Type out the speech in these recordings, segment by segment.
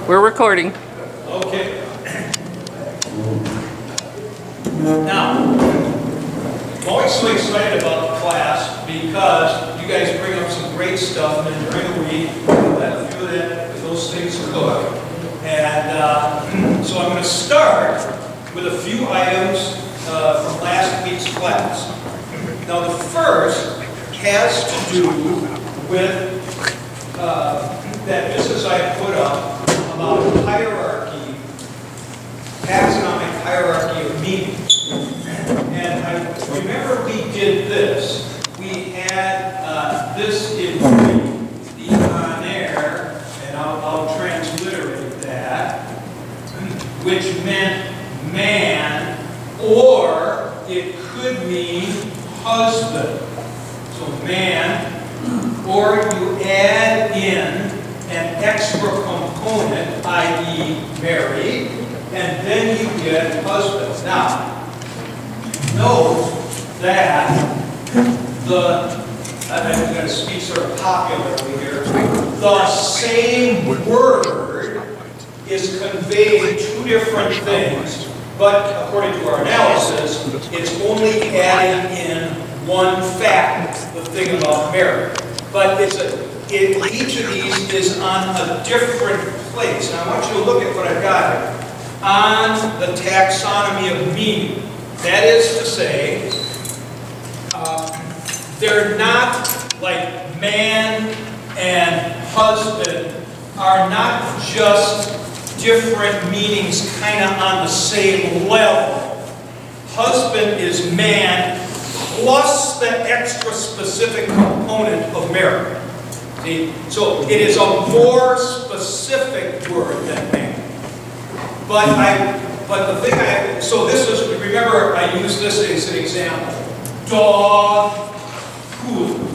We're recording. Okay. Now, I'm always so excited about the class because you guys bring up some great stuff, and then during the week, let a few of those things cook. And so I'm going to start with a few items from last week's class. Now, the first has to do with that business I put up about hierarchy, taxonomic hierarchy of meaning. And I remember we did this. We had this in the on air, and I'll transliterate that, which meant man, or it could mean husband. So man, or you add in an extra component, i.e. married, and then you get husband. Now, note that I'm going to speak sort of popularly here, the same word is conveying two different things, but according to our analysis, it's only adding in one fact, the thing about marriage. But each of these is on a different place. And I want you to look at what I've got here. On the taxonomy of meaning. That is to say, they're not like man and husband are not just different meanings kind of on the same level. Husband is man plus the extra specific component of marriage. See? So it is a more specific word than man. But the thing so this is, remember I used this as an example. Dog, poodle.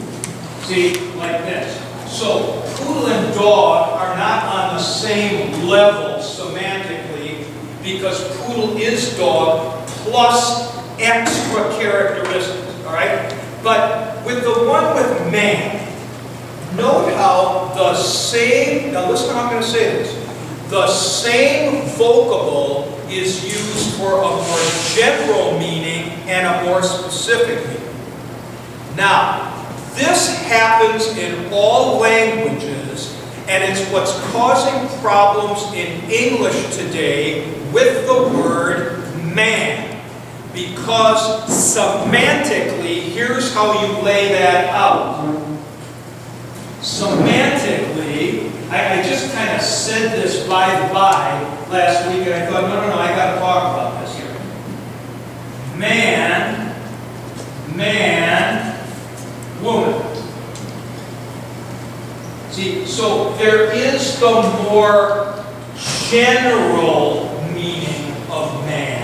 See, like this. So poodle and dog are not on the same level semantically because poodle is dog plus extra characteristics. Alright? But with the one with man, note how the same, now listen how I'm going to say this, the same vocable is used for a more general meaning and a more specific meaning. Now, this happens in all languages, and it's what's causing problems in English today with the word man. Because semantically, here's how you lay that out. Semantically, I just kind of said this by the by last week, and I thought, no, I got to talk about this here. Man, woman. See, so there is the more general meaning of man.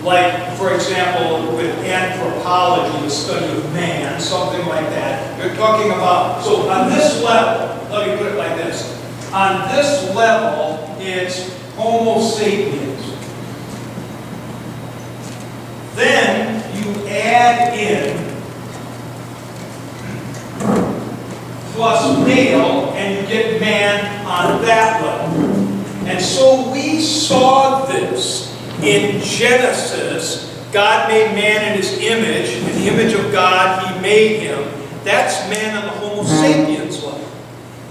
Like, for example, with anthropology, the study of man, something like that. You're talking about, so on this level, let me put it like this. On this level, it's Homo sapiens. Then you add in plus male, and you get man on that level. And so we saw this. In Genesis, God made man in his image. In the image of God, he made him. That's man on the Homo sapiens level.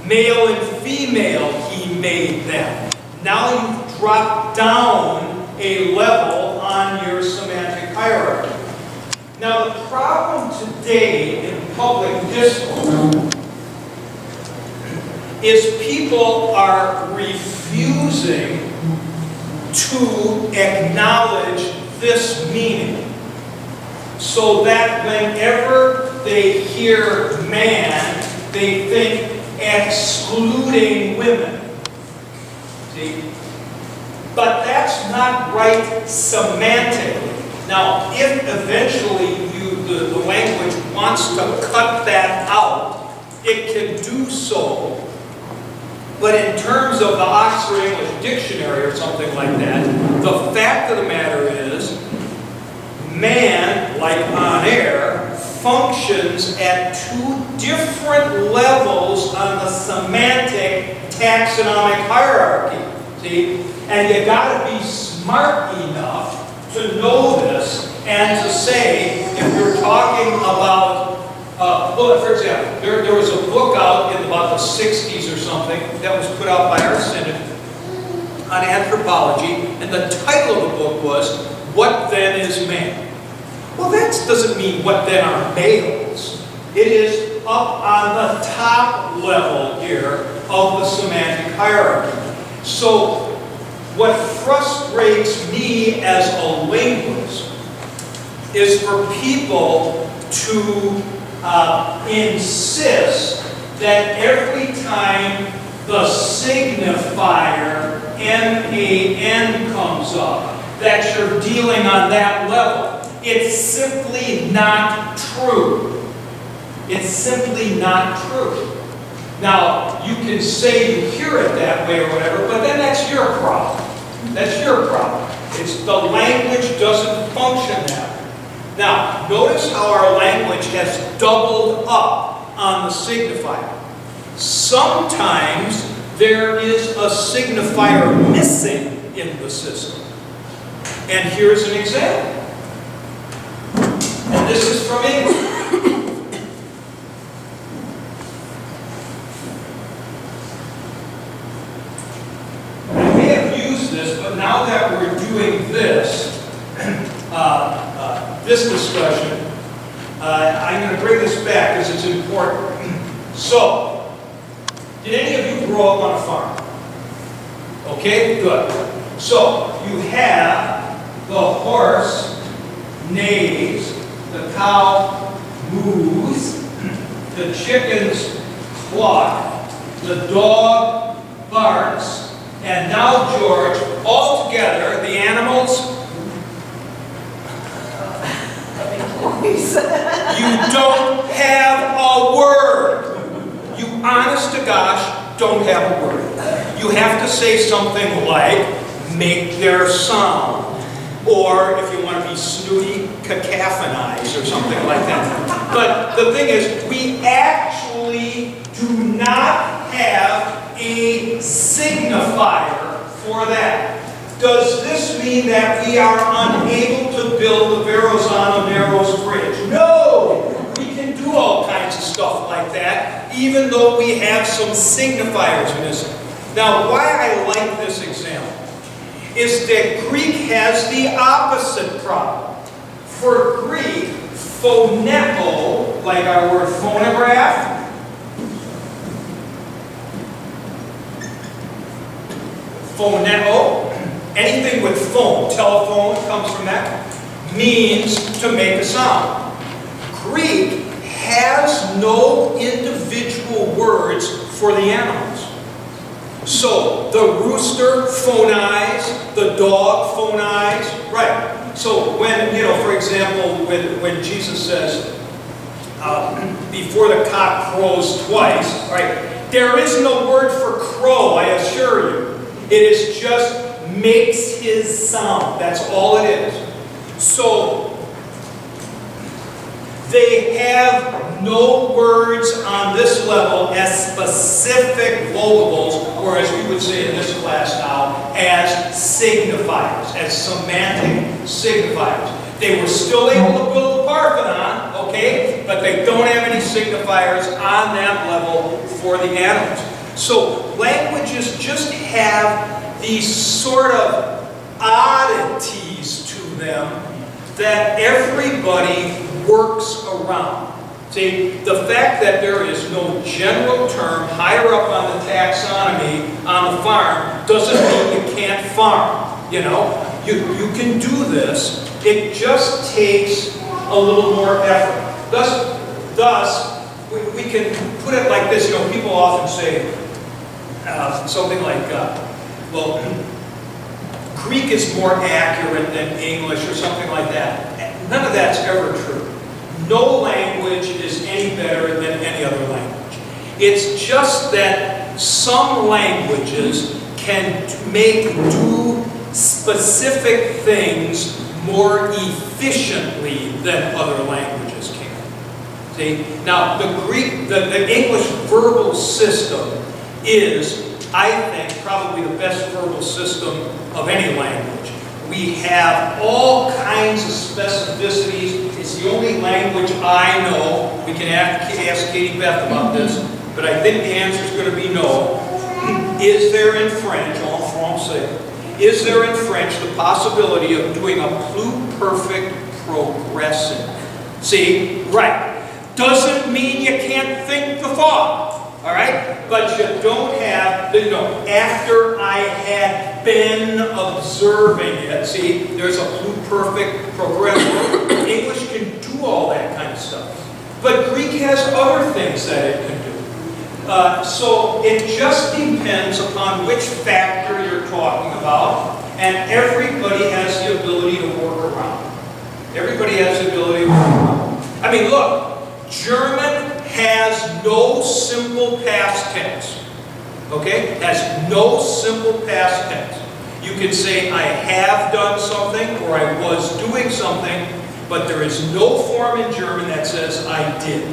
Male and female, he made them. Now you've dropped down a level on your semantic hierarchy. Now the problem today in public discourse is people are refusing to acknowledge this meaning, so that whenever they hear man, they think excluding women. See? But that's not right semantically. Now, if eventually the language wants to cut that out, it can do so. But in terms of the Oxford English Dictionary or something like that, the fact of the matter is, man, like on air, functions at two different levels on the semantic taxonomic hierarchy. See? And you got to be smart enough to know this and to say, if you're talking about, well, for example, there was a book out in about the 60s or something that was put out by our synod on anthropology, and the title of the book was, What Then Is Man? Well, that doesn't mean what then are males. It is up on the top level here of the semantic hierarchy. So, what frustrates me as a linguist is for people to insist that every time the signifier MAN comes up, that you're dealing on that level. It's simply not true. It's simply not true. Now, you can say you hear it that way or whatever, but then that's your problem. That's your problem. It's the language doesn't function that way. Now, notice how our language has doubled up on the signifier. Sometimes there is a signifier missing in the system. And here's an example. And this is from English. I may have used this, but now that we're doing this, this discussion, I'm going to bring this back because it's important. So, did any of you grow up on a farm? Okay, good. So, you have the horse neighs, the cow moos, the chickens cluck, the dog barks, and now, George, all together, the animals, you don't have a word. You, honest to gosh, don't have a word. You have to say something like, make their sound. Or, if you want to be snooty, cacophonize or something like that. But the thing is, we actually do not have a signifier for that. Does this mean that we are unable to build the Verrazano-Narrows Bridge? No! We can do all kinds of stuff like that, even though we have some signifiers missing. Now, why I like this example is that Greek has the opposite problem. For Greek, phoneo, like our word phonograph, phoneo, anything with phone, telephone comes from that, means to make a sound. Greek has no individual words for the animals. So, the rooster phonize, the dog phonize, right. So, when, for example, when Jesus says, before the cock crows twice, right, there is no word for crow, I assure you. It is just makes his sound. That's all it is. So, they have no words on this level as specific vocables, or as we would say in this class now, as signifiers, as semantic signifiers. They were still able to build the Parthenon, okay, but they don't have any signifiers on that level for the animals. So languages just have these sort of oddities to them that everybody works around. See, the fact that there is no general term higher up on the taxonomy on the farm doesn't mean you can't farm. You can do this. It just takes a little more effort. Thus, we can put it like this. People often say something like, well, Greek is more accurate than English or something like that. None of that's ever true. No language is any better than any other language. It's just that some languages can do specific things more efficiently than other languages can. See? Now, the English verbal system is, I think, probably the best verbal system of any language. We have all kinds of specificities. It's the only language I know. We can ask Katie Beth about this, but I think the answer is going to be no. Is there in French, en français, is there in French the possibility of doing a pluperfect progressive? See, right. Doesn't mean you can't think the thought, all right? But you don't have, after I had been observing it, see, there's a pluperfect progressive. English can do all that kind of stuff. But Greek has other things that it can do. So it just depends upon which factor you're talking about, and everybody has the ability to work around. Everybody has the ability to work around. I mean, look, German has no simple past tense. Okay? Has no simple past tense. You can say, I have done something, or I was doing something, but there is no form in German that says I did.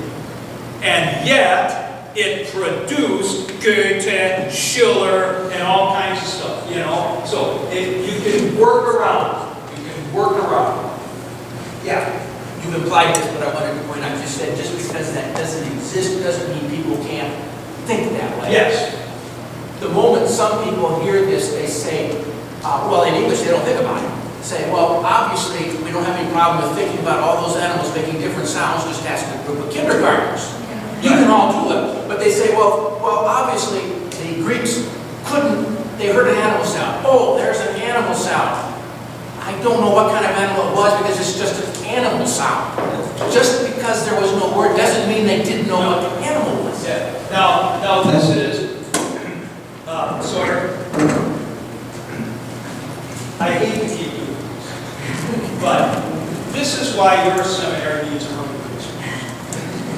And yet, it produced Goethe, Schiller, and all kinds of stuff, you know? So, you can work around. You can work around. Yeah. You implied this, but I wanted to point out, you said just because that doesn't exist doesn't mean people can't think that way. Yes. The moment some people hear this, they say, well, in English, they don't think about it. Say, well, obviously, we don't have any problem with thinking about all those animals making different sounds, just ask a group of kindergartners. You can all do it. But they say, well, obviously, the Greeks couldn't, they heard an animal sound. Oh, there's an animal sound. I don't know what kind of animal it was because it's just an animal sound. Just because there was no word doesn't mean they didn't know what the animal was. Yeah. Now this is, sorry, I hate to keep doing this, but this is why your seminary needs a hundred.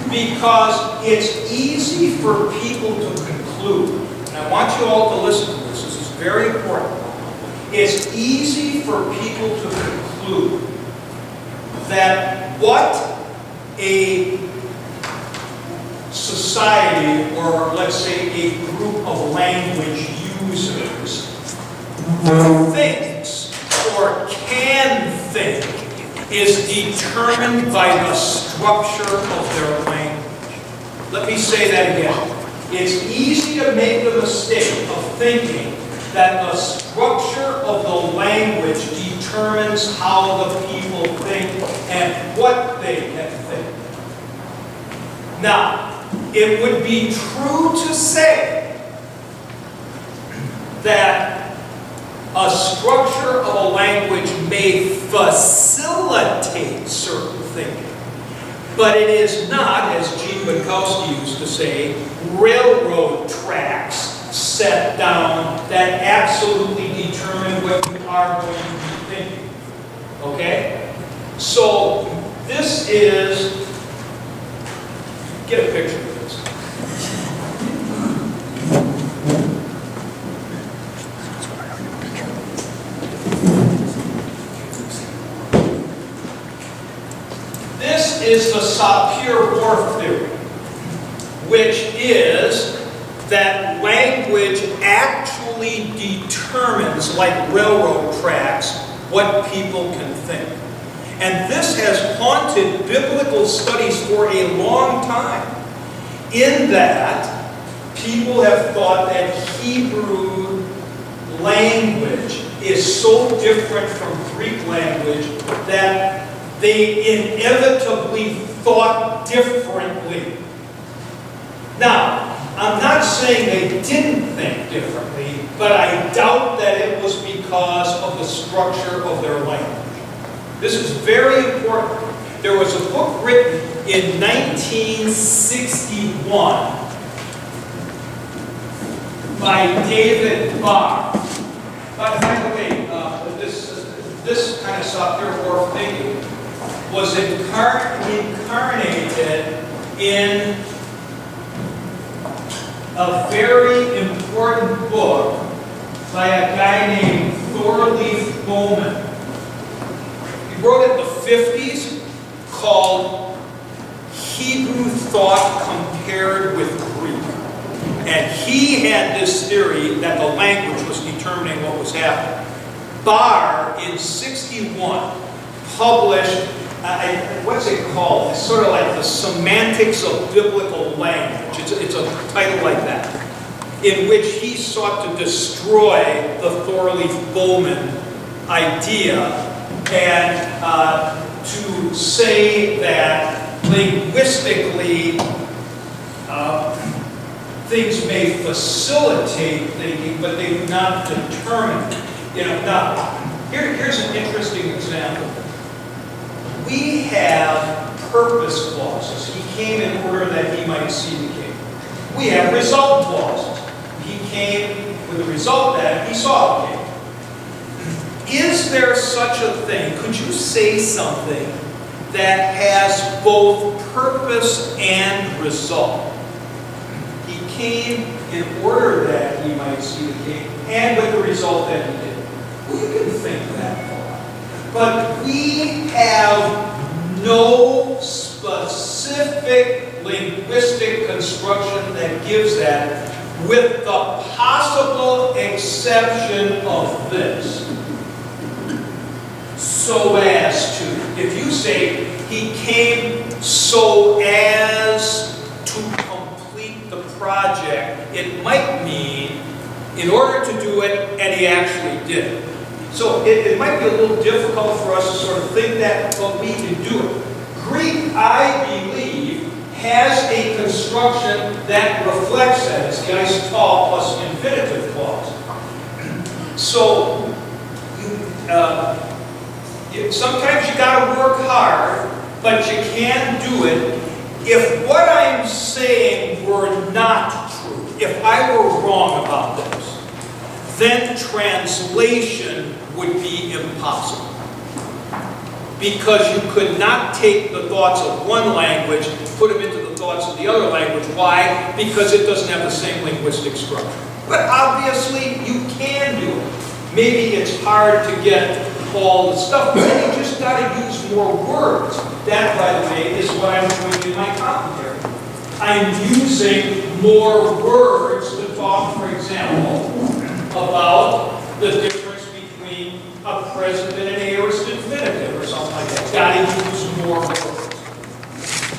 Because it's easy for people to conclude, and I want you all to listen to this, this is very important. It's easy for people to conclude that what a society, or let's say a group of language users, thinks or can think is determined by the structure of their language. Let me say that again. It's easy to make the mistake of thinking that the structure of the language determines how the people think and what they can think. Now, it would be true to say that a structure of a language may facilitate certain thinking, but it is not, as Gene Bukowski used to say, railroad tracks set down that absolutely determine what you are going to be thinking. Okay? So, this is, get a picture of this. This is the Sapir-Whorf theory, which is that language actually determines, like railroad tracks, what people can think. And this has haunted biblical studies for a long time, in that people have thought that Hebrew language is so different from Greek language that they inevitably thought differently. Now, I'm not saying they didn't think differently, but I doubt that it was because of the structure of their language. This is very important. There was a book written in 1961 by David Barr. By the way, this kind of Sapir-Whorf thinking was incarnated in a very important book by a guy named Thorleif Bowman. He wrote it in the 50s called Hebrew Thought Compared with Greek. And he had this theory that the language was determining what was happening. Barr, in 61, published, what's it called? It's sort of like the Semantics of Biblical Language. It's a title like that, in which he sought to destroy the Thorleif-Bowman idea and to say that linguistically things may facilitate thinking, but they do not determine. Now, here's an interesting example. We have purpose clauses. He came in order that he might see the king. We have result clauses. He came with the result that he saw the king. Is there such a thing? Could you say something that has both purpose and result? He came in order that he might see the king, and with the result that he did. Well, you can think that far. But we have no specific linguistic construction that gives that, with the possible exception of this. So as to, if you say he came so as to complete the project, it might mean in order to do it, and he actually did it. So it might be a little difficult for us to sort of think that, but we can do it. Greek, I believe, has a construction that reflects that. It's the ice tall plus infinitive clause. So sometimes you got to work hard, but you can do it. If what I'm saying were not true, if I were wrong about this, then translation would be impossible. Because you could not take the thoughts of one language, put them into the thoughts of the other language. Why? Because it doesn't have the same linguistic structure. But obviously, you can do it. Maybe it's hard to get all the stuff, but then you just got to use more words. That, by the way, is what I'm doing in my commentary. I'm using more words to talk, for example, about the difference between a present and an aorist infinitive or something like that. Got to use more words.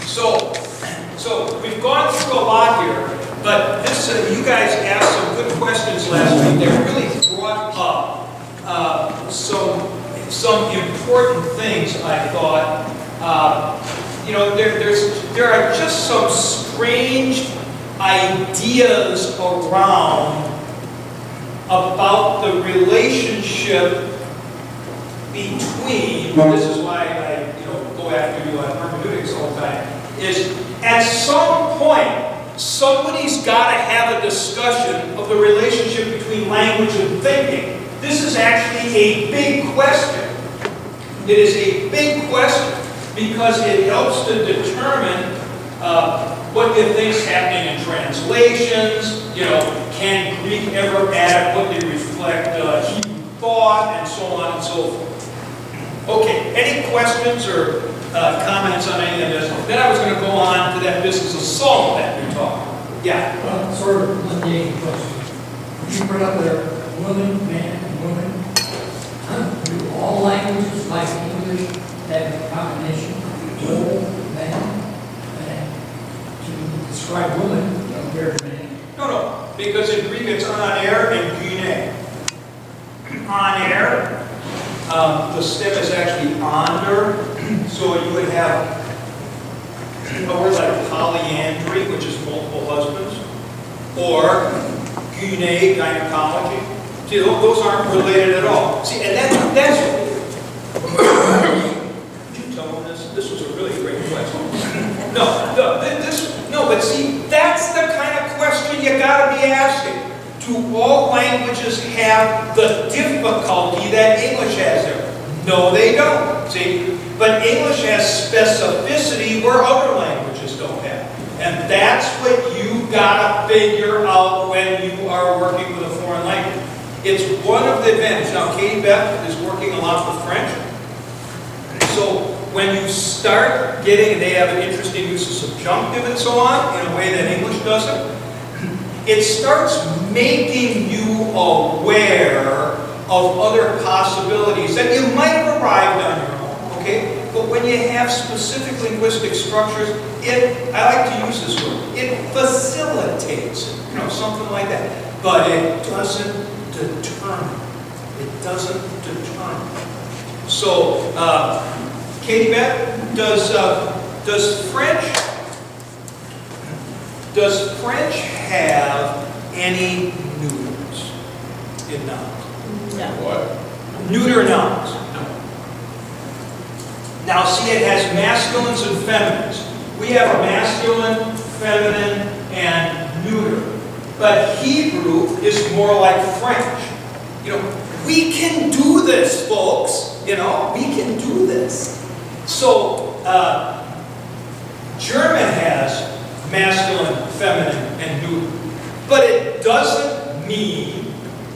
So we've gone through a lot here, but this you guys asked some good questions last week. They really brought up some important things, I thought. There are just some strange ideas around about the relationship between, this is why I go after you on hermeneutics all the time, is at some point, somebody's got to have a discussion of the relationship between language and thinking. This is actually a big question. It is a big question because it helps to determine what you think's happening in translations. Can Greek ever adequately reflect Hebrew thought, and so on and so forth. Okay, any questions or comments on any of this? Then I was going to go on to that business of salt that you're talking about. Yeah? Well, sort of lineating question. You brought up there, woman, man, woman. Do all languages like English have a combination of woman, man, to describe woman compared to man? No, because in Greek it's on air and gyne. On air, the stem is actually onder, so you would have a word like polyandry, which is multiple husbands, or gyne, gynecology. See, those aren't related at all. See, and that's could you tell them this? This was a really great question. No, but see, that's the kind of question you got to be asking. Do all languages have the difficulty that English has there? No, they don't. See, but English has specificity where other languages don't have, and that's what you got to figure out when you are working with a foreign language. It's one of the advantages. Now, Katie Beth is working a lot with French. So when you start getting, they have an interesting use of subjunctive and so on, in a way that English doesn't. it starts making you aware of other possibilities that you might have arrived on your own, okay? But when you have specific linguistic structures, I like to use this word, it facilitates, something like that. But it doesn't determine. It doesn't determine. So, Katie Beth, does French have any neuters in nouns? No. What? Neuter nouns. Now see, it has masculines and feminines. We have a masculine, feminine, and neuter. But Hebrew is more like French. We can do this, folks. We can do this. So, German has masculine, feminine, and neuter. But it doesn't mean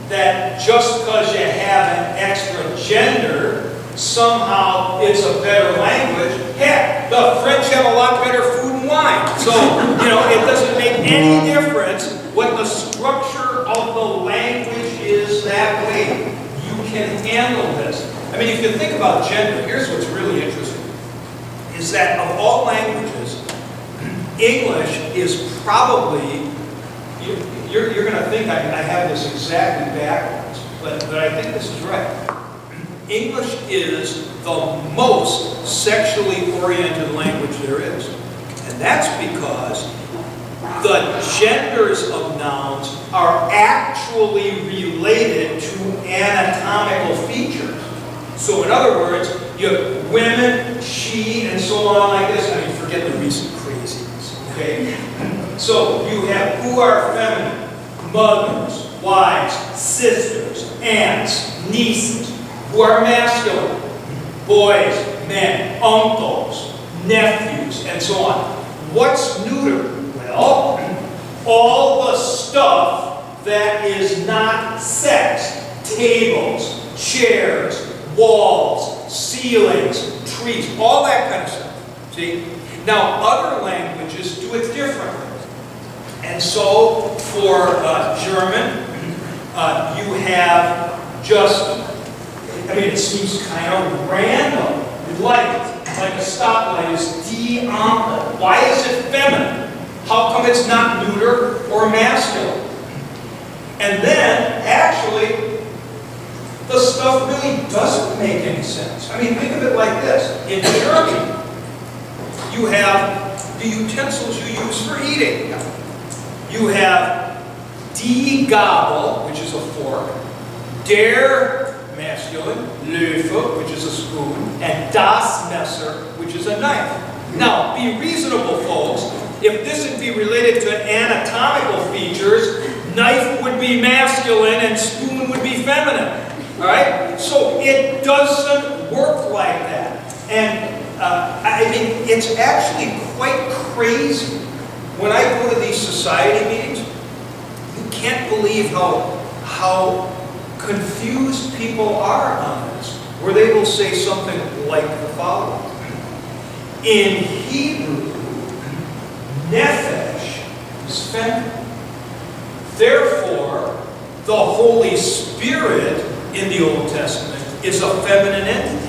that just because you have an extra gender, somehow it's a better language. Heck, the French have a lot better food and wine. So, it doesn't make any difference what the structure of the language is that way. You can handle this. I mean, if you think about gender, here's what's really interesting, is that of all languages, English is probably, you're going to think I have this exactly backwards, but I think this is right. English is the most sexually oriented language there is. And that's because the genders of nouns are actually related to anatomical features. So in other words, you have women, she, and so on like this. I mean, forget the recent craziness, okay? So you have who are feminine: mothers, wives, sisters, aunts, nieces. Who are masculine: boys, men, uncles, nephews, and so on. What's neuter? Well, all the stuff that is not sex: tables, chairs, walls, ceilings, trees, all that kind of stuff. See? Now, other languages do it differently. And so, for German, you have just, it seems kind of random. Light, like a stoplight, is de-ampel. Why is it feminine? How come it's not neuter or masculine? And then, actually, the stuff really doesn't make any sense. I mean, think of it like this. In German, you have the utensils you use for eating. You have die Gabel, which is a fork, der masculine, Löffel, which is a spoon, and das Messer, which is a knife. Now, be reasonable, folks. If this would be related to anatomical features, knife would be masculine and spoon would be feminine. All right? So it doesn't work like that. And it's actually quite crazy. When I go to these society meetings, you can't believe how confused people are on this, where they will say something like the following. In Hebrew, nephesh is feminine. Therefore, the Holy Spirit in the Old Testament is a feminine entity.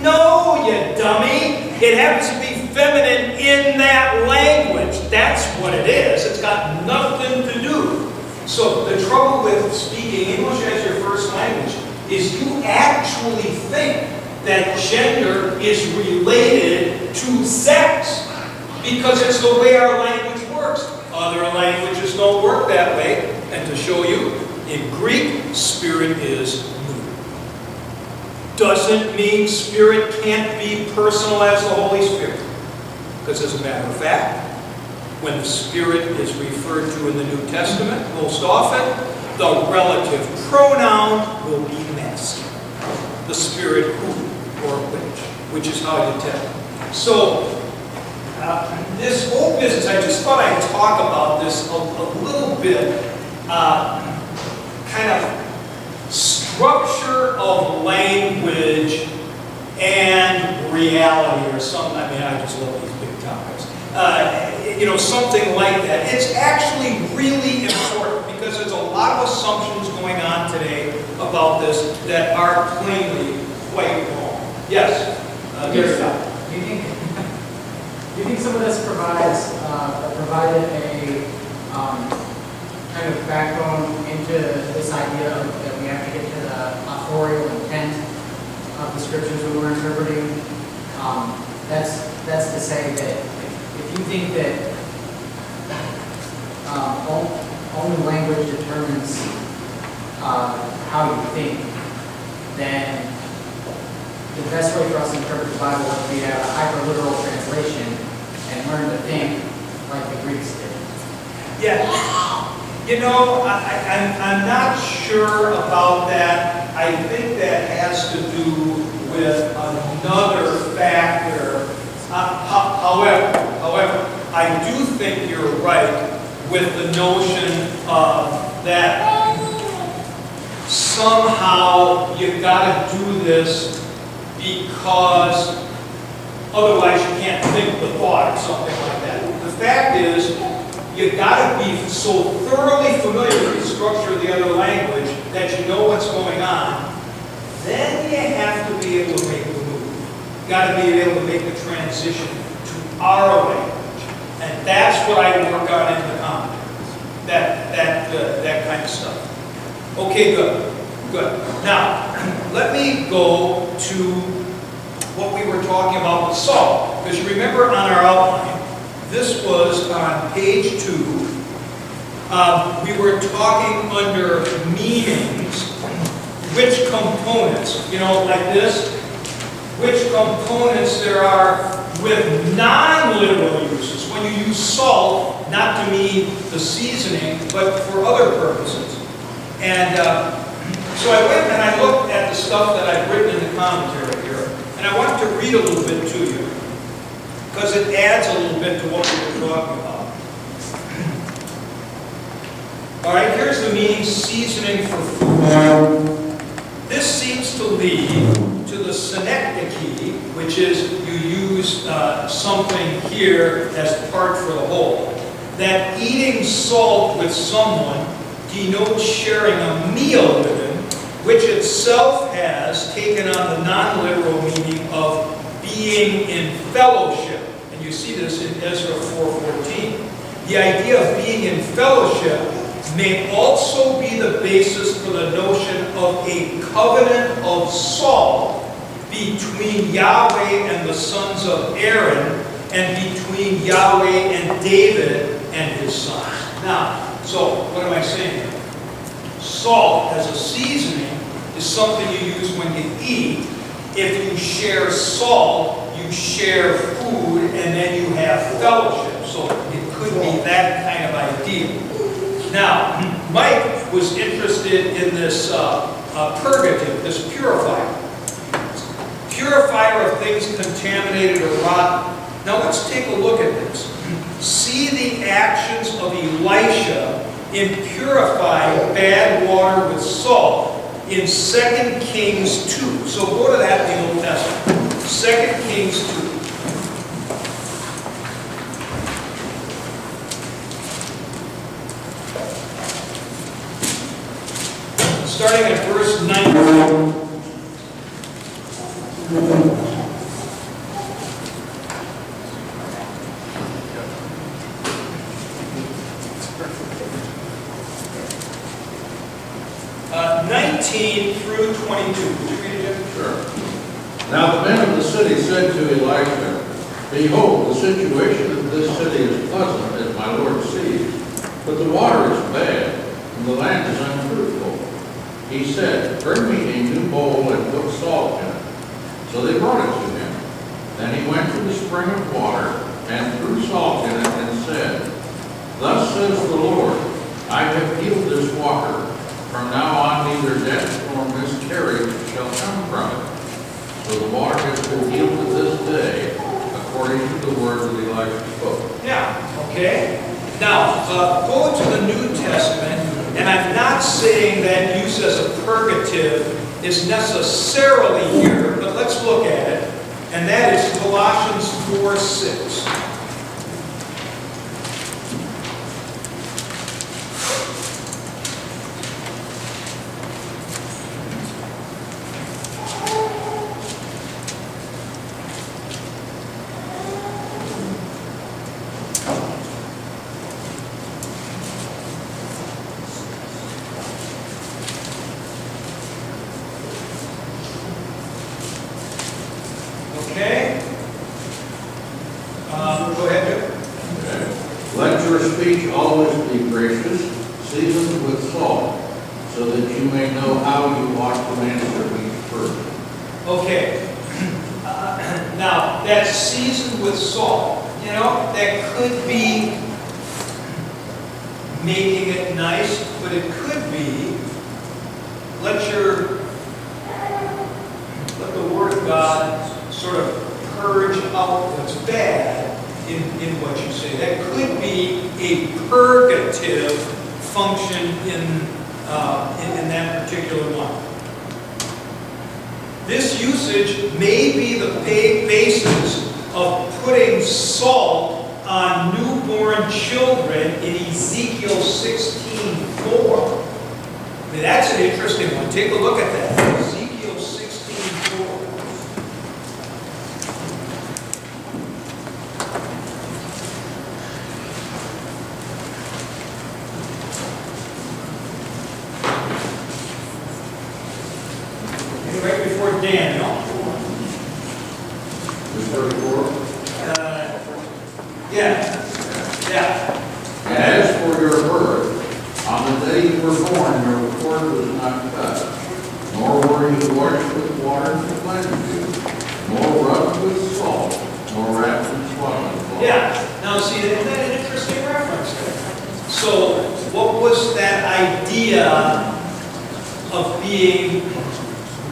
No, you dummy. It happens to be feminine in that language. That's what it is. It's got nothing to do. So the trouble with speaking English as your first language is you actually think that gender is related to sex because it's the way our language works. Other languages don't work that way. And to show you, in Greek, spirit is neuter. Doesn't mean spirit can't be personal as the Holy Spirit. Because as a matter of fact, when the Spirit is referred to in the New Testament, most often, the relative pronoun will be masculine. The Spirit who or which is how you tell. So, this whole business, I just thought I'd talk about this a little bit, kind of structure of language and reality or something. I just love these big topics. something like that. It's actually really important because there's a lot of assumptions going on today about this that are plainly quite wrong. Yes, Gary. Do you think some of this provided a kind of backbone into this idea that we have to get to the authorial intent of the scriptures when we're interpreting? That's to say that if you think that only language determines how you think, then the best way for us to interpret the Bible would be to have a hyper-literal translation and learn to think like the Greeks did. Yeah. I'm not sure about that. I think that has to do with another factor. However, I do think you're right with the notion that somehow you've got to do this because otherwise you can't think the thought or something like that. The fact is, you've got to be so thoroughly familiar with the structure of the other language that you know what's going on. Then you have to be able to make the move. You've got to be able to make the transition to our language. And that's what I work on in the commentary. That kind of stuff. Okay, good. Now, let me go to what we were talking about with salt. Because you remember on our outline, this was on page 2. We were talking under meanings, which components, like this, which components there are with non-literal uses. When you use salt, not to mean the seasoning, but for other purposes. And so I went and I looked at the stuff that I've written in the commentary here, and I wanted to read a little bit to you, because it adds a little bit to what we were talking about. All right, here's the meaning seasoning for food. This seems to lead to the synecdoche, which is you use something here as part for the whole. That eating salt with someone denotes sharing a meal with him, which itself has taken on the non-literal meaning of being in fellowship. And you see this in Ezra 4:14. The idea of being in fellowship may also be the basis for the notion of a covenant of salt between Yahweh and the sons of Aaron, and between Yahweh and David and his sons. Now, so what am I saying here? Salt as a seasoning is something you use when you eat. If you share salt, you share food, and then you have fellowship. So it could be that kind of idea. Now, Mike was interested in this purgative, this purifier. Purifier of things contaminated or rotten. Now let's take a look at this. See the actions of Elisha in purifying bad water with salt in 2 Kings 2. So go to that in the Old Testament. 2 Kings 2. Starting at verse 19. Through 22. Would you read it, Jim? Sure. Now the men of the city said to Elisha, Behold, the situation of this city is pleasant, as my Lord sees, but the water is bad, and the land is unfruitful. He said, Bring me a new bowl and put salt in it. So they brought it to him. Then he went to the spring of water and threw salt in it and said, Thus says the Lord, I have healed this water. From now on, neither death nor miscarriage shall come from it. So the water has been healed to this day, according to the word that Elisha spoke. Yeah, okay. Now, go to the New Testament, and I'm not saying that use as a purgative is necessarily here, but let's look at it. And that is Colossians 4:6. Go ahead, Jim. Let your speech always be gracious, seasoned with salt, so that you may know how you ought to answer each person. Okay. Now, that's seasoned with salt. You know, that could be making it nice, but it could be let the Word of God sort of purge out what's bad in what you say. That could be a purgative function in that particular one. This usage may be the basis of putting salt on newborn children in Ezekiel 16:4. I mean, that's an interesting one. Take a look at that. Ezekiel 16:4. Right before Daniel. Verse 34. Yeah. As for your birth, on the day you were born, your cord was not cut, nor were you washed with water to cleanse you, nor rubbed with salt, nor wrapped in swaddling cloth. Yeah. Now, see, isn't that an interesting reference there? So, what was that idea of being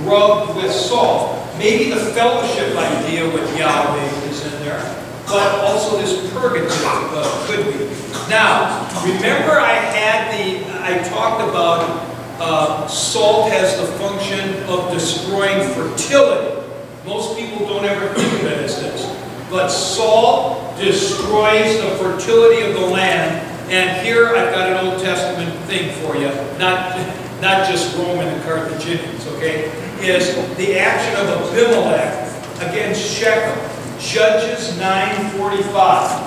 rubbed with salt? Maybe the fellowship idea with Yahweh is in there, but also this purgative could be. Now, remember I talked about salt has the function of destroying fertility. Most people don't ever think of it as this. But salt destroys the fertility of the land. And here I've got an Old Testament thing for you, not just Roman and Carthaginians, okay? Is the action of Abimelech against Shechem. Judges 9:45.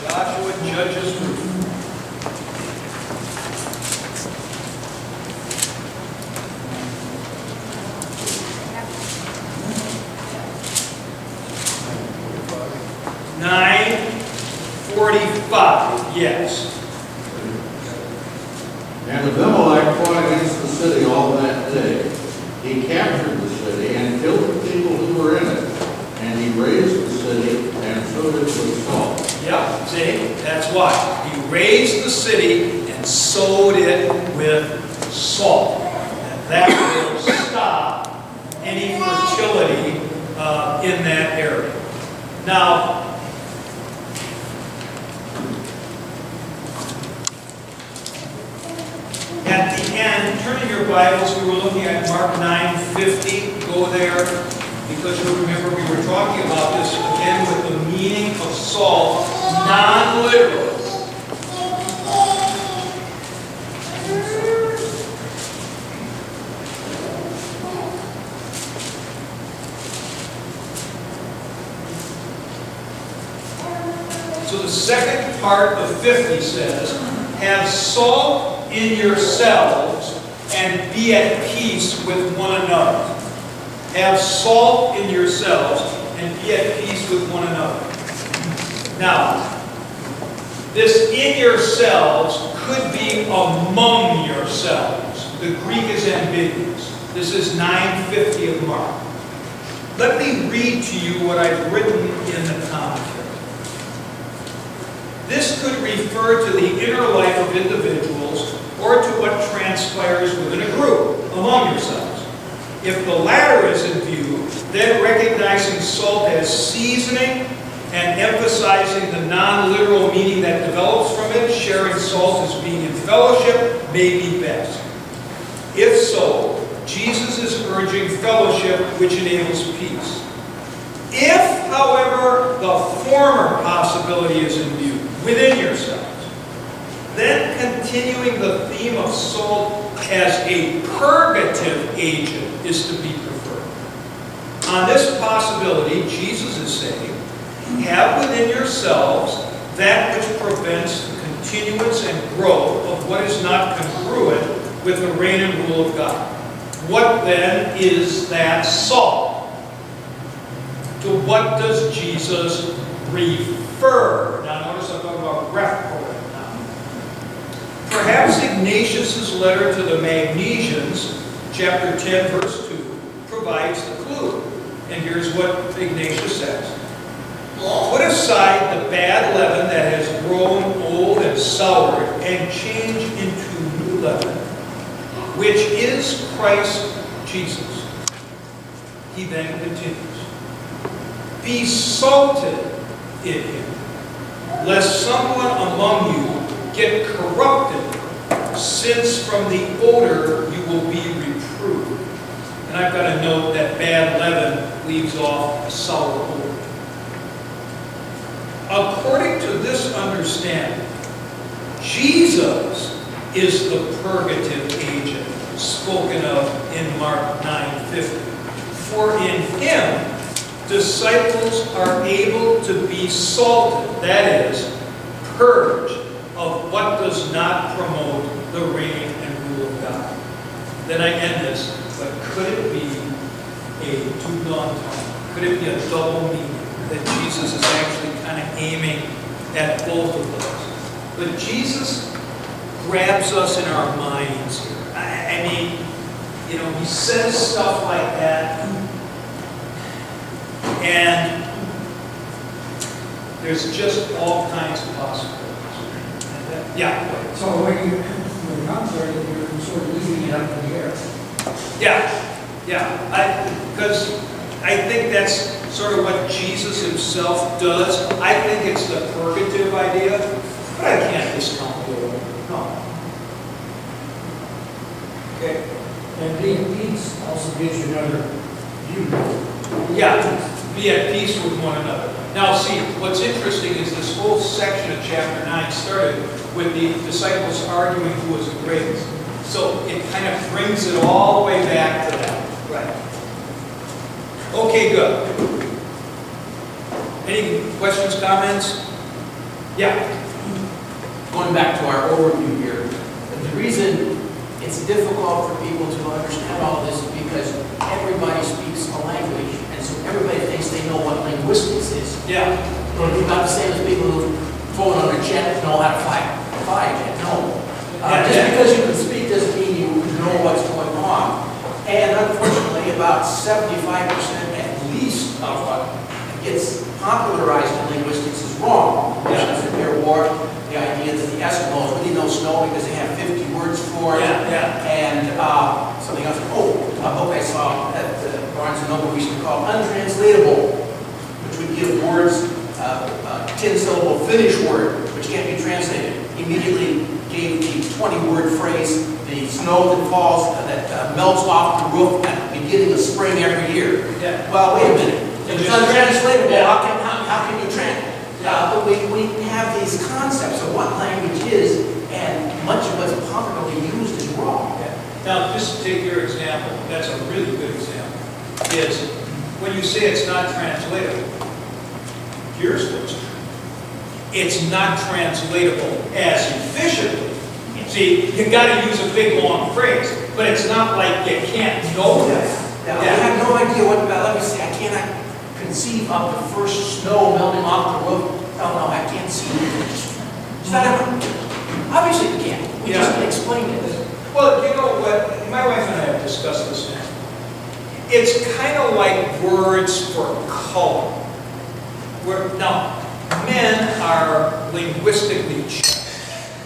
Joshua judges Ruth. $9:45, yes. And Abimelech fought against the city all that day. He captured the city and killed the people who were in it. And he razed the city and sowed it with salt. Yep, see, that's why. He razed the city and sowed it with salt. And that will stop any fertility in that area. Now, at the end, turn in your Bibles, we were looking at Mark 9:50. Go there, because you remember we were talking about this again with the meaning of salt, non-literal. So the second part of 50 says, have salt in yourselves and be at peace with one another. Have salt in yourselves and be at peace with one another. Now, this in yourselves could be among yourselves. The Greek is ambiguous. This is 9:50 of Mark. Let me read to you what I've written in the commentary. This could refer to the inner life of individuals or to what transpires within a group, among yourselves. If the latter is in view, then recognizing salt as seasoning and emphasizing the non-literal meaning that develops from it, sharing salt as being in fellowship, may be best. If so, Jesus is urging fellowship which enables peace. If, however, the former possibility is in view, within yourselves, then continuing the theme of salt as a purgative agent is to be preferred. On this possibility, Jesus is saying, have within yourselves that which prevents the continuance and growth of what is not congruent with the reign and rule of God. What then is that salt? to what does Jesus refer. Now notice I'm talking about refer now. Perhaps Ignatius' letter to the Magnesians, chapter 10, verse 2, provides the clue. And here's what Ignatius says. Put aside the bad leaven that has grown old and soured and change into new leaven, which is Christ Jesus. He then continues. Be salted in him, lest someone among you get corrupted, since from the odor you will be reproved. And I've got to note that bad leaven leaves off a sour odor. According to this understanding, Jesus is the purgative agent spoken of in Mark 9:50. For in him, disciples are able to be salted, that is, purged of what does not promote the reign and rule of God. Then I end this, but could it be a double entendre? Could it be a double meaning that Jesus is actually kind of aiming at both of those? But Jesus grabs us in our minds here. I mean, you know, he says stuff like that, and there's just all kinds of possibilities. Yeah. So when you come there, you're sort of leaving it up in the air. Because I think that's sort of what Jesus himself does. I think it's the purgative idea, but I can't discount the order. No. Okay. And being at peace also gives you another view. Yeah. Be at peace with one another. Now see, what's interesting is this whole section of chapter 9 started with the disciples arguing who was the greatest. So it kind of brings it all the way back to that. Right. Okay, good. Any questions, comments? Yeah. Going back to our overview here, the reason it's difficult for people to understand all of this is because everybody speaks a language, and so everybody thinks they know what linguistics is. Yeah. It's about the same as people who flown on a jet know how to fly a jet. No. Just because you can speak doesn't mean you know what's going on. And unfortunately, about 75% at least of what gets popularized in linguistics is wrong. Yeah. As in their war, the idea that the Eskimos really know snow because they have 50 words for it. And something else. A book I saw at Barnes & Noble we used to call untranslatable, which would give words 10-syllable Finnish word, which can't be translated. Immediately gave the 20-word phrase, the snow that falls, that melts off the roof at the beginning of spring every year. Yeah. Well, wait a minute. If it's untranslatable, Yeah. how can you translate? But we have these concepts of what language is, and much of what's popularly used is wrong. Now, just to take your example, that's a really good example, is when you say it's not translatable, here's what's true. It's not translatable as efficiently. See, you got to use a big, long phrase, but it's not like you can't know that. Now, I have no idea what, let me see, I cannot conceive of the first snow melting off the roof. No, I can't see it. It's not ever, obviously we can't. We just can't explain it. Well, you know what, my wife and I have discussed this now. It's kind of like words for color. Now, men are linguistically checked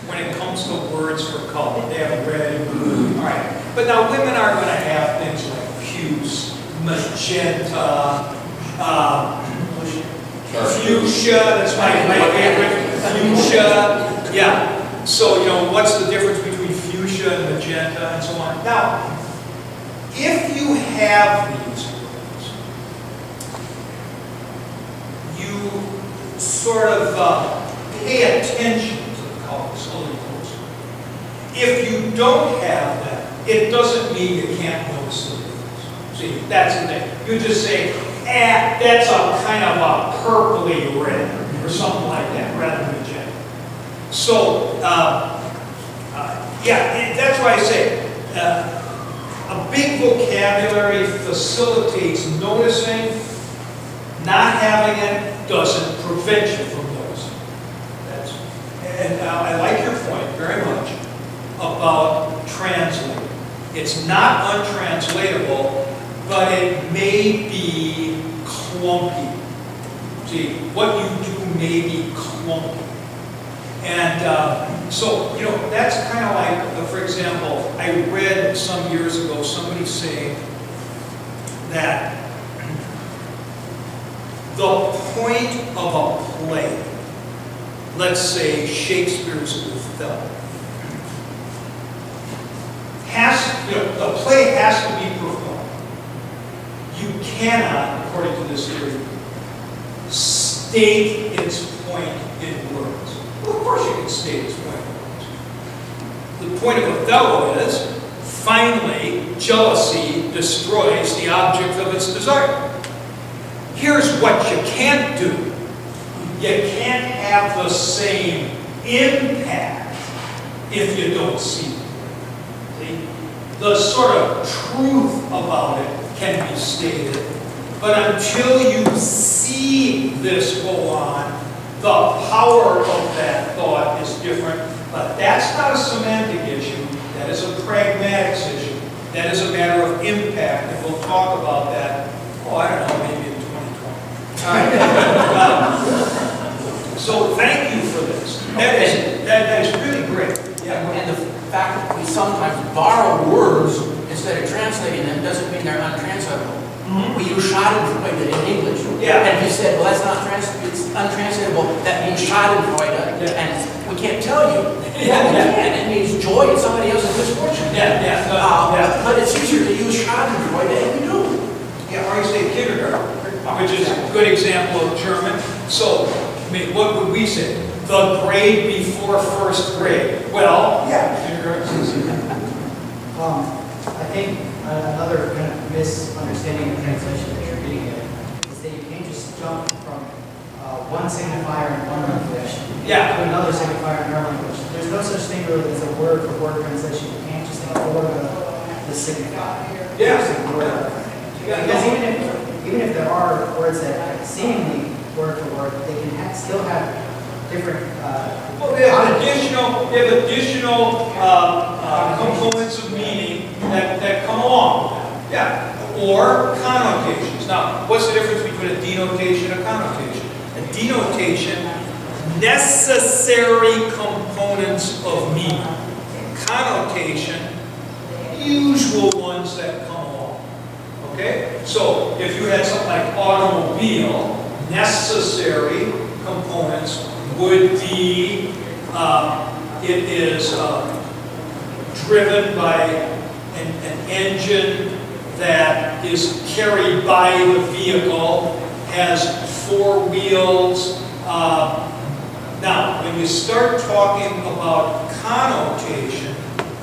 when it comes to words for color. They have red and blue. All right. But now women are going to have things like puce, magenta, fuchsia, that's my favorite, fuchsia. Yeah. So, you know, what's the difference between fuchsia and magenta and so on? Now, if you have these words, you sort of pay attention to the colors a little closer. If you don't have that, it doesn't mean you can't notice the difference. See, that's the thing. You just say, that's a kind of a purpley red, or something like that, rather than magenta. So, yeah, that's why I say, a big vocabulary facilitates noticing, Not having it doesn't prevent you from those. And I like your point very much about translating. It's not untranslatable, but it may be clunky. See, what you do may be clunky. And so, that's kind of like, for example, I read some years ago somebody saying that the point of a play, let's say Shakespeare's Othello, the play has to be performed. You cannot, according to this theory, state its point in words. Well, of course you can state its point in words. The point of Othello is, finally, jealousy destroys the object of its desire. Here's what you can't do. You can't have the same impact if you don't see it. See? The sort of truth about it can be stated, but until you see this go on, the power of that thought is different. But that's not a semantic issue. That is a pragmatics issue. That is a matter of impact, and we'll talk about that, I don't know, maybe in 2020. All right. So thank you for this. That is really great. Yeah, and the fact that we sometimes borrow words instead of translating them doesn't mean they're untranslatable. We use Schadenfreude in English. Yeah. And if you said, well, that's not it's untranslatable, that means Schadenfreude, and we can't tell you. And it means joy in somebody else's misfortune. But it's easier to use Schadenfreude, and we do. Yeah, or you say kindergarten, which is a good example of German. So, what would we say? The grade before first grade. Well, yeah, kindergarten. I think another kind of misunderstanding of translation that you're getting at is that you can't just jump from one signifier in one language to another signifier in another language. There's no such thing really as a word-for-word translation. You can't just ignore the signifier. Because even if there are words that are seemingly word-for-word, they can still have different they have additional components of meaning that come along with that. Or connotations. Now, what's the difference between a denotation and a connotation? A denotation, necessary components of meaning. Connotation, usual ones that come along. Okay? So, if you had something like automobile, necessary components would be, it is driven by an engine that is carried by the vehicle, has 4 wheels. Now, when you start talking about connotation,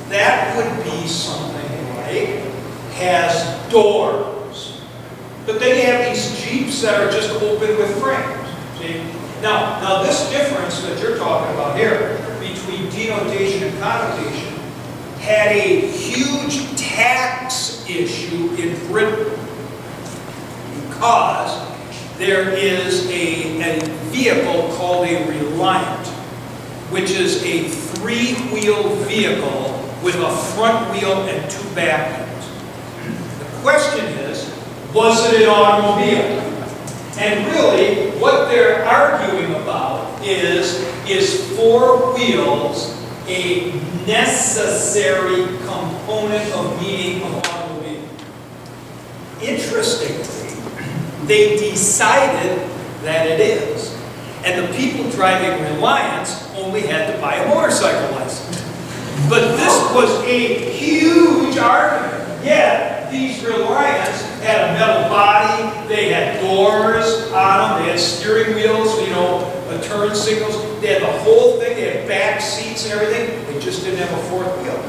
that would be something like, has doors. But then you have these Jeeps that are just open with frames. See? Now this difference that you're talking about here between denotation and connotation had a huge tax issue in Britain because there is a vehicle called a Reliant, which is a 3-wheel vehicle with a front wheel and 2 back wheels. The question is, was it an automobile? And really, what they're arguing about is 4 wheels a necessary component of meaning of automobile? Interestingly, they decided that it is. And the people driving Reliance only had to buy a motorcycle license. But this was a huge argument. Yeah, these Reliance had a metal body, they had doors on them, they had steering wheels, turn signals, they had the whole thing, they had back seats and everything, they just didn't have a 4th wheel.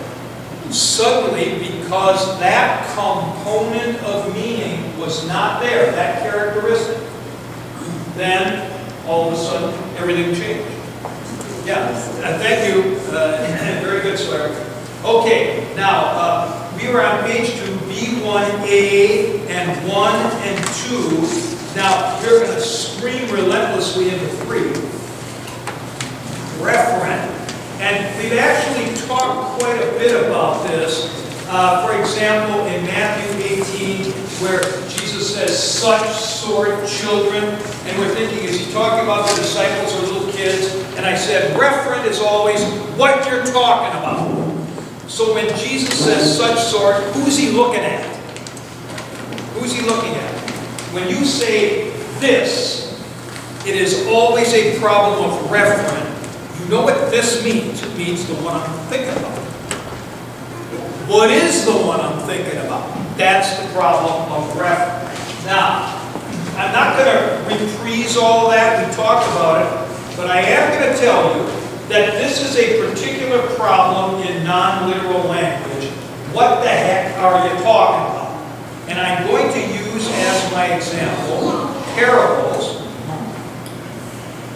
Suddenly, because that component of meaning was not there, that characteristic, then all of a sudden everything changed. Yeah, thank you. Very good, sir. Okay, now we were on page 2, B1A and 1 and 2 Now, you're going to scream relentlessly into 3. Referent. And we've actually talked quite a bit about this. For example, in Matthew 18, where Jesus says, such sort children. And we're thinking, is he talking about the disciples or little kids? And I said, referent is always what you're talking about. So when Jesus says such sort, who's he looking at? Who's he looking at? When you say this, it is always a problem of referent. You know what this means? It means the one I'm thinking about. What is the one I'm thinking about? That's the problem of reference. Now, I'm not going to reprise all that. We talked about it. But I am going to tell you that this is a particular problem in non-literal language. What the heck are you talking about? And I'm going to use as my example parables.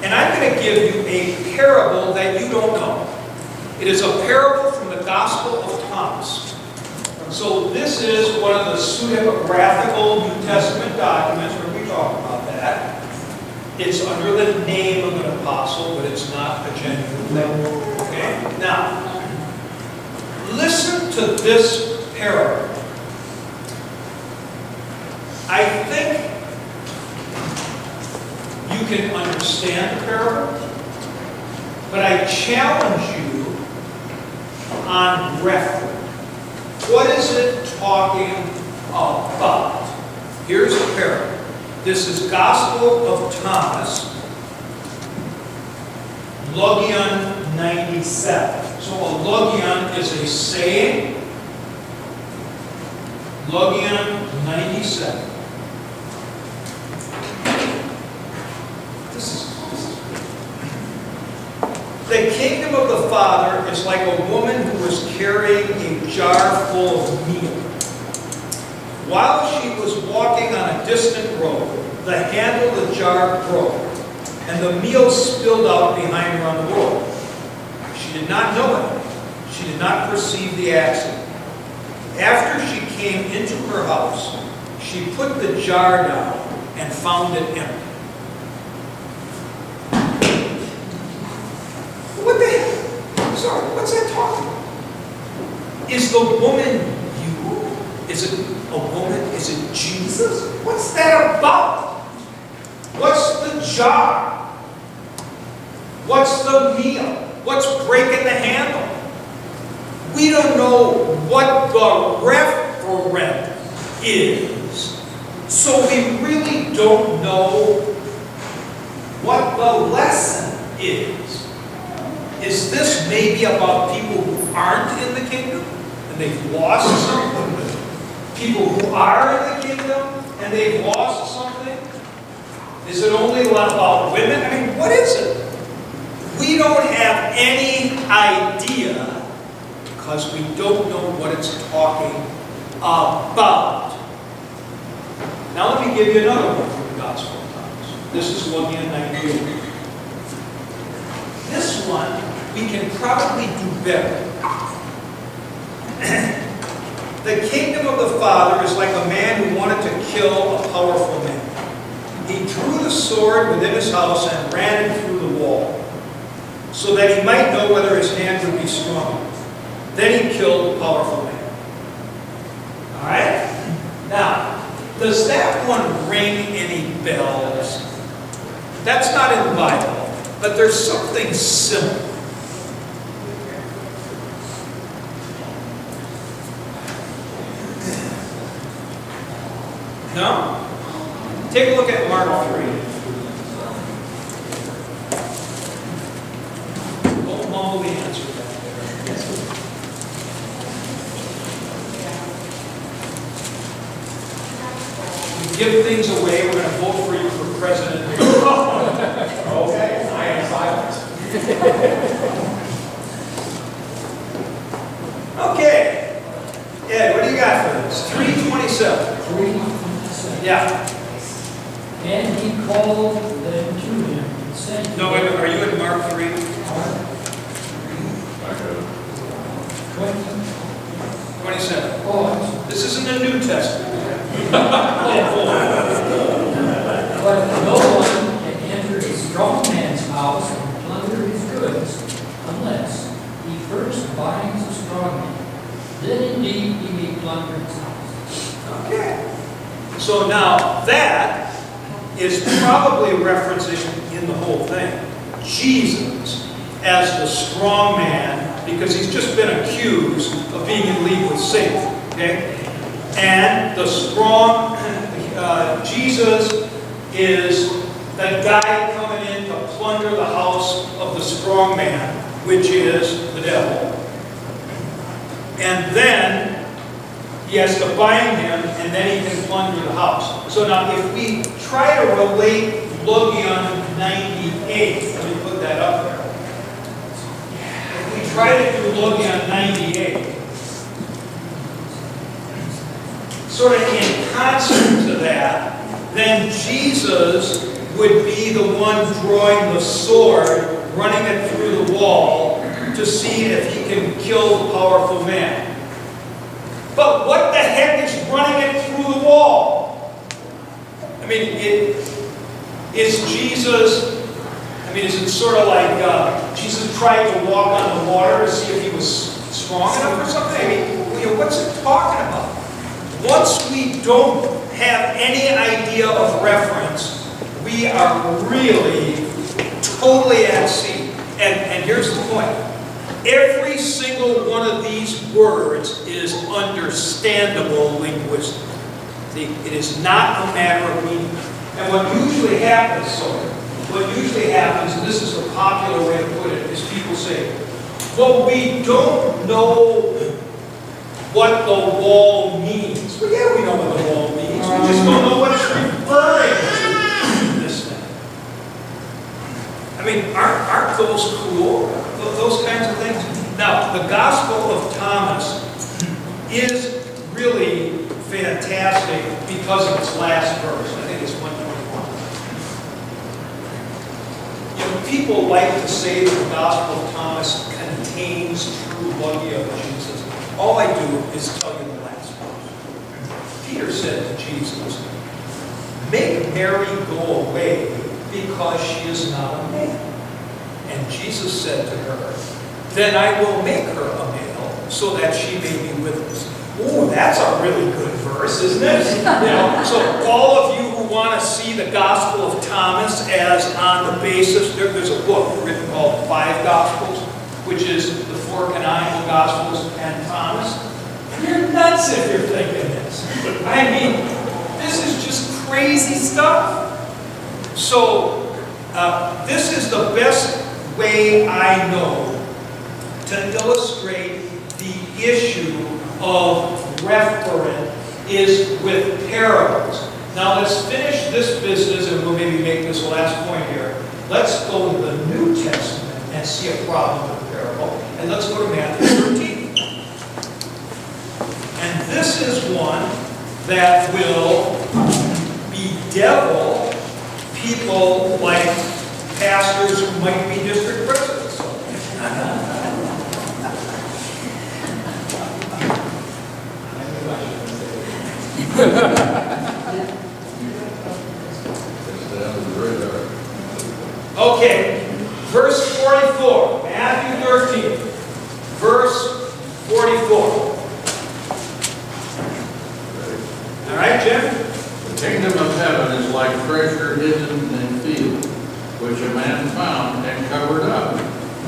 And I'm going to give you a parable that you don't know. It is a parable from the Gospel of Thomas. So this is one of the pseudepigraphical New Testament documents where we talk about that. It's under the name of an apostle, but it's not a genuine thing. Okay? Now, listen to this parable. I think you can understand the parable, but I challenge you on reference. What is it talking about? Here's the parable. This is Gospel of Thomas, Logion 97. So a logion is a saying. Logion 97. The kingdom of the Father is like a woman who was carrying a jar full of meal. While she was walking on a distant road, the handle of the jar broke, and the meal spilled out behind her on the road. She did not know it. She did not perceive the accident. After she came into her house, she put the jar down and found it empty. What the heck? Sorry, what's that talking about? Is the woman you? Is it a woman? Is it Jesus? What's that about? What's the jar? What's the meal? What's breaking the handle? We don't know what the referent is. So we really don't know what the lesson is. Is this maybe about people who aren't in the kingdom and they've lost something? People who are in the kingdom and they've lost something? Is it only about women? I mean, what is it? We don't have any idea because we don't know what it's talking about. Now let me give you another one from the Gospel of Thomas. This is Logion 98. This one, we can probably do better. The kingdom of the Father is like a man who wanted to kill a powerful man. He drew the sword within his house and ran it through the wall, so that he might know whether his hand would be strong. Then he killed the powerful man. All right? Now, does that one ring any bells? That's not in the Bible, but there's something similar. No? Take a look at Mark 3. Don't mumble the answer back there. We give things away, we're going to vote for you for president. Okay, I am silent. Okay. Ed, what do you got for this? 327. 3:27. Yeah. And he called them to him and said, No, wait, are you in Mark 3? 27. 27. This isn't the New Testament. But no one can enter a strong man's house and plunder his goods unless he first binds the strong man. Then indeed he may plunder his house. Okay. So now that is probably referencing in the whole thing Jesus as the strong man because he's just been accused of being in league with Satan. Okay? And the strong, Jesus is the guy coming in to plunder the house of the strong man, which is the devil. And then he has to bind him, and then he can plunder the house. So now, if we try to relate Logion 98, let me put that up there. If we try to do Logion 98, sort of in concert to that, then Jesus would be the one drawing the sword, running it through the wall to see if he can kill the powerful man. But what the heck is running it through the wall? I mean, is Jesus, is it sort of like Jesus tried to walk on the water to see if he was strong enough or something? I mean, what's it talking about? Once we don't have any idea of reference, we are really totally at sea. And here's the point. Every single one of these words is understandable linguistically. See, it is not a matter of meaning. And what usually happens, and this is a popular way to put it, is people say, well, we don't know what the wall means. Well, yeah, we know what the wall means. We just don't know what it's referring to. This thing. I mean, aren't those cool? Those kinds of things. Now, the Gospel of Thomas is really fantastic because of its last verse. I think it's 121. People like to say that the Gospel of Thomas contains true logia of Jesus. All I do is tell you the last verse. Peter said to Jesus, "Make Mary go away because she is not a male." And Jesus said to her, "Then I will make her a male so that she may be with us." Ooh, that's a really good verse, isn't it? So all of you who want to see the Gospel of Thomas as on the basis, there's a book written called Five Gospels, which is the four canonical Gospels and Thomas. You're nuts if you're thinking this. I mean, this is just crazy stuff. So this is the best way I know to illustrate the issue of referent is with parables. Now let's finish this business and we'll maybe make this last point here. Let's go to the New Testament and see a problem with parable. And let's go to Matthew 13. And this is one that will bedevil people like pastors who might be district presidents. Okay, verse 44, Matthew 13, verse 44. All right, Jim? The kingdom of heaven is like treasure hidden in field, which a man found and covered up.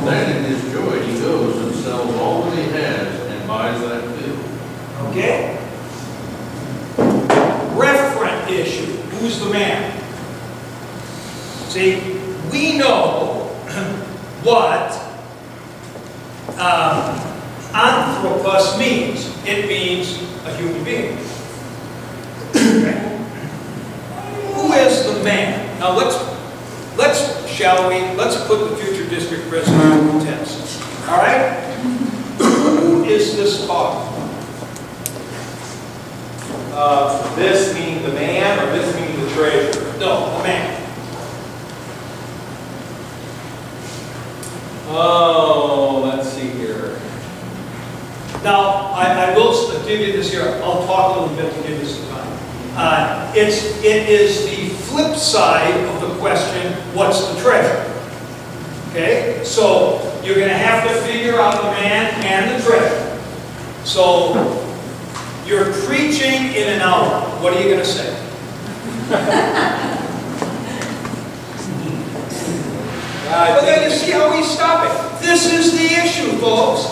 Then in his joy he goes and sells all that he has and buys that field. Okay. Referent issue. Who's the man? See, we know what anthropos means. It means a human being. Okay. Who is the man? Now let's put the future district president to the test. All right? Who is this talking? This meaning the man, or this meaning the treasure? No, the man. Oh, let's see here. Now, I will give you this here. I'll talk a little bit to give you some time. It is the flip side of the question, what's the treasure? Okay, so you're going to have to figure out the man and the treasure. So you're preaching in an hour. What are you going to say? But then you see how he's stopping. This is the issue, folks.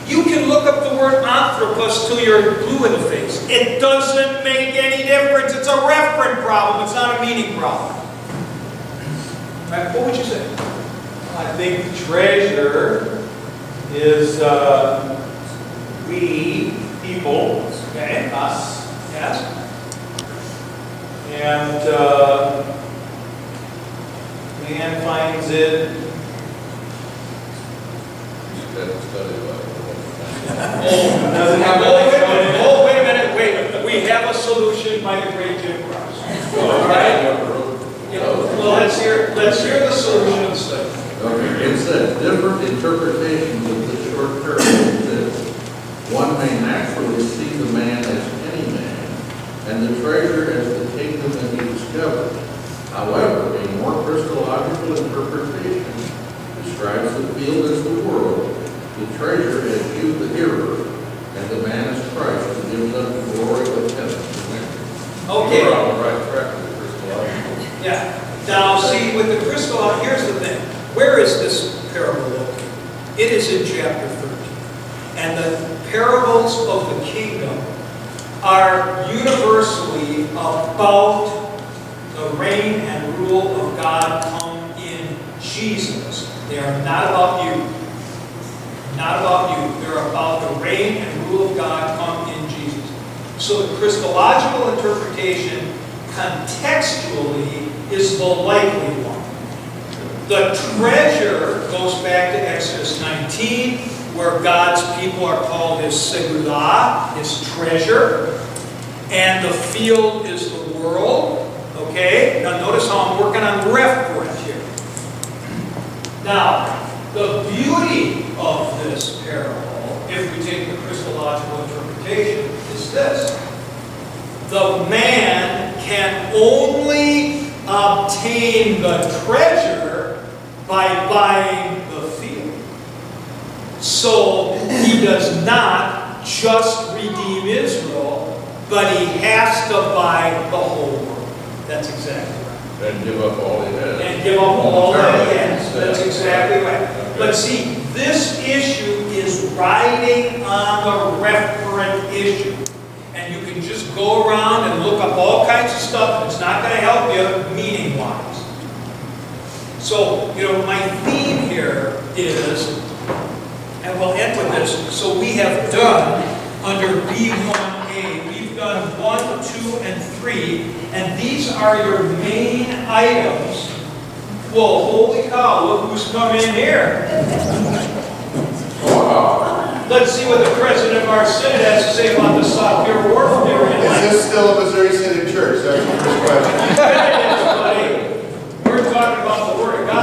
You can look up the word anthropos till you're blue in the face. It doesn't make any difference. It's a referent problem. It's not a meaning problem. Right? What would you say? I think treasure is we, people, Okay. us, Yes? and man finds it. You had to study about it. Doesn't have Wait a minute. We have a solution by the great Jim Cross. All right? Well, let's hear the solution of the study. Okay, it says, different interpretations of this short parable is this. One may naturally see the man as any man, and the treasure as the kingdom that he discovers. However, a more Christological interpretation describes the field as the world, the treasure as you, the hearer, and the man as Christ, who gives up the glory of heaven to men. Okay. We're on the right track with the Christological. Yeah. Now, see, with the Christological, here's the thing. Where is this parable located? It is in chapter 13. And the parables of the kingdom are universally about the reign and rule of God come in Jesus. They are not about you. Not about you. They're about the reign and rule of God come in Jesus. So the Christological interpretation contextually is the likely one. The treasure goes back to Exodus 19, where God's people are called his segulah, his treasure, and the field is the world. Okay? Now notice how I'm working on reference here. Now, the beauty of this parable, if we take the Christological interpretation, is this. The man can only obtain the treasure by buying the field. So he does not just redeem Israel, but he has to buy the whole world. That's exactly right. And give up all he has. And give up all that he has. That's exactly right. But see, this issue is riding on the referent issue. And you can just go around and look up all kinds of stuff, and it's not going to help you meaning-wise. So, my theme here is, and we'll end with this, so we have done, under B1A, we've done 1, 2, and 3, and these are your main items. Well, holy cow, look who's come in here. Let's see what the president of our synod has to say about the South-Pure warfare. Is this still a Missouri Synod church? That's the first question. We're talking about the Word of God.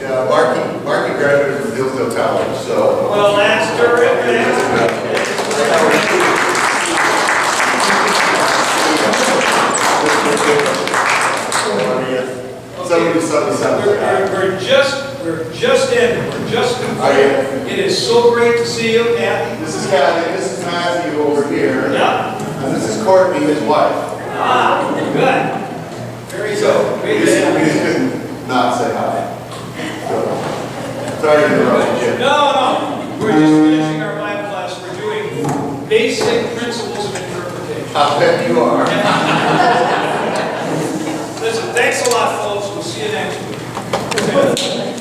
Yeah, Marky graduated from Hillsdale College, so. Well, that's terrific. We're just concluded. It is so great to see you, Kathy. This is Kathy, this is Matthew over here. Yeah. And this is Courtney, his wife. Ah, good. Very good. We just couldn't not say hi. So, sorry to interrupt you, Jim. No. We're just finishing our Bible class. We're doing basic principles of interpretation. I bet you are. Listen, thanks a lot, folks. We'll see you next week.